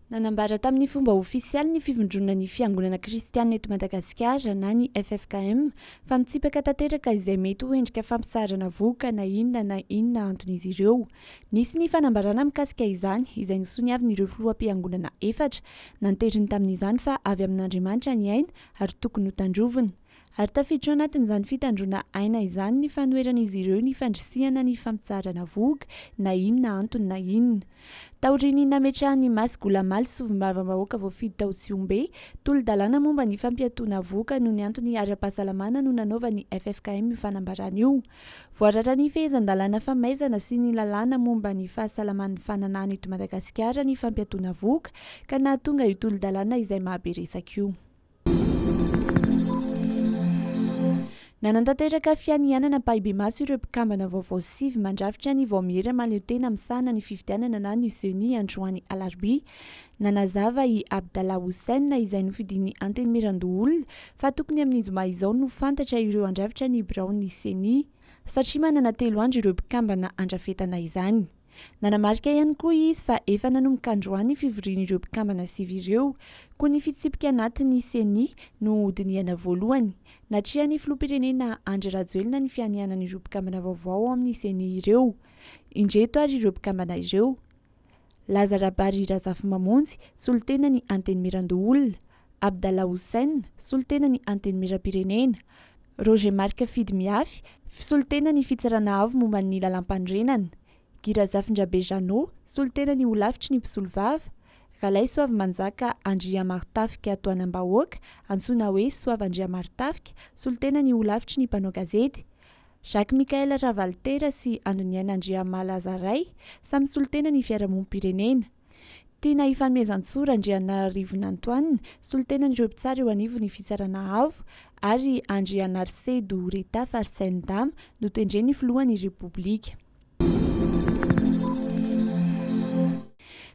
Nanambara tamin'ny fomba ofisialy ny Fivondronan'ny fiangonana kristiana eto Madagasikara na ny FFKM fa Mitsipaka tanteraka izay mety ho endrika fampitsaharana voka na inona antony izy ireo. Nisy ny fanambarana mikasika izany izay nosoniavin'ireo filoham-piangonana 4 nanteriny tamin'izany fa avy amin'Andriamanitra ny aina ary tokony ho tandrovina. Ary tafiditra anatin'izany fitandrona aina izany ny fanoeran'izy ireo ny fandrisihana ny fampitsaharana voka na inona antony na inona. Taoriny nametrahany Masgola Maly sovim-bava-bahoaka voafidy tao Tsiombe, tolo-dalàna momba ny fampiatoana voka noho ny antony ara-pahasalamana no nanaovan'ny FFKM io fanambarana io. Voaratra ny fehezan-dalàna famaizana sy ny lalàna momba ny fahasalaman'ny fananana eto Madagasikara ny fampiatoana voka ka nahatonga io tolo-dalàna izay mahaberesaka io. Nanantanteraka fianianana pahibe maso ireo mpikambana vaovao sivy mandrafitra ny vaomihera mahaleo tena misahana ny fifidianana na ny CENI androany alarobia. Nanazava i Abdallah izay nofidin'ny anteny mirandoolona fa tokony amin'ny zoma izao no fantatra ireo andrafitra ny biraon'ny CENI satria manana 3 andro ireo mpikambana andrafetana izany. Nanamarika ihany koa izy fa efa nanomboka androany fivorian'ireo mpikambana sivy ireo koa ny Mitsipaka anatin'ny CENI no hodiniana voalohany. Natrihan'ny filoham-pirenena Andry Rajoelina ny fianianan'ireo mpikambana vaovao amin'ny CENI ireo. Indreto ary ireo mpikambana ireo: Lazarabary Razafy Mamonjy, solontenan'ny anteny mirandoolona; Abdallah solontenan'ny anteny miram-pirenena; Roger Mark Fidy Miafy, solontenan'ny fitsarana avo momba ny lalam-pandrenana; Girazafy solontenan'ny holavitry ny mpisolo vava; Galay Soavy Manjaka Andriamartafika Atoanam-bahoaka, antsoina hoe Soavy Andriamartafika, solontenan'ny holavitry ny mpanao gazety; Jacques Michael Ravaltera sy Andoniaina Andriamalazaray, samy solontenan'ny fiarahamonim-pirenena; Tina Ifanomezantsora Andrianarivon'Antoine, solontenan'ireo mpitsara eo anivon'ny fitsarana avo, ary Andrianarse Doreta Farsendam no tendren'ny filohan'ny Repoblika.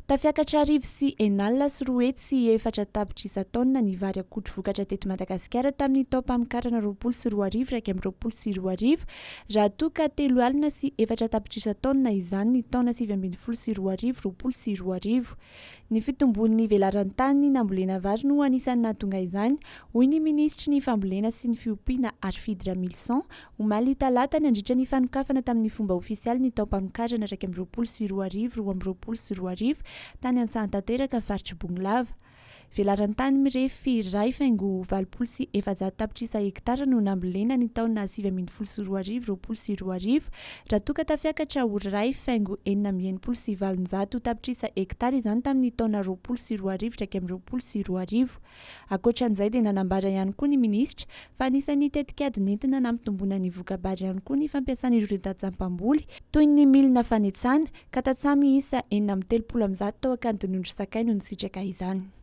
Tafiakatra arivo sy enalina sy roety sy 4 tapitrisa taona ny vary akotro vokatra teto Madagasikara tamin'ny taom-pamokarana 24 raika amby 22 raha toa ka 3 alina sy 4 tapitrisa taona izany ny taona 2022. Ny fitombon'ny velaran-tany nambolena vary no anisan'ny nahatonga izany, hoy ny ministry ny fambolena sy ny fiompiana Arfidra Milson omaly talata nandritra ny fanokafana tamin'ny fomba ofisialy ny taom-pamokarana 2022 tany Antsahan-tanteraka faritra Bonglava. Velaran-tany mirefy 2,700 tapitrisa hektara no nambolena ny taona 2022 raha toa ka tafiakatra ho 2,870 tapitrisa hektara izany tamin'ny taona 2022. Ankoatran'izay dia nanambara ihany koa ny ministra fa anisan'ny tetikady nentina nampitomboana ny voka-bary ihany koa ny fampiasan'ireo tatsam-pamboly toy ny milina fanetsana ka tatsamy isa 930 tao akandin'ondro sakay no nisitraka izany.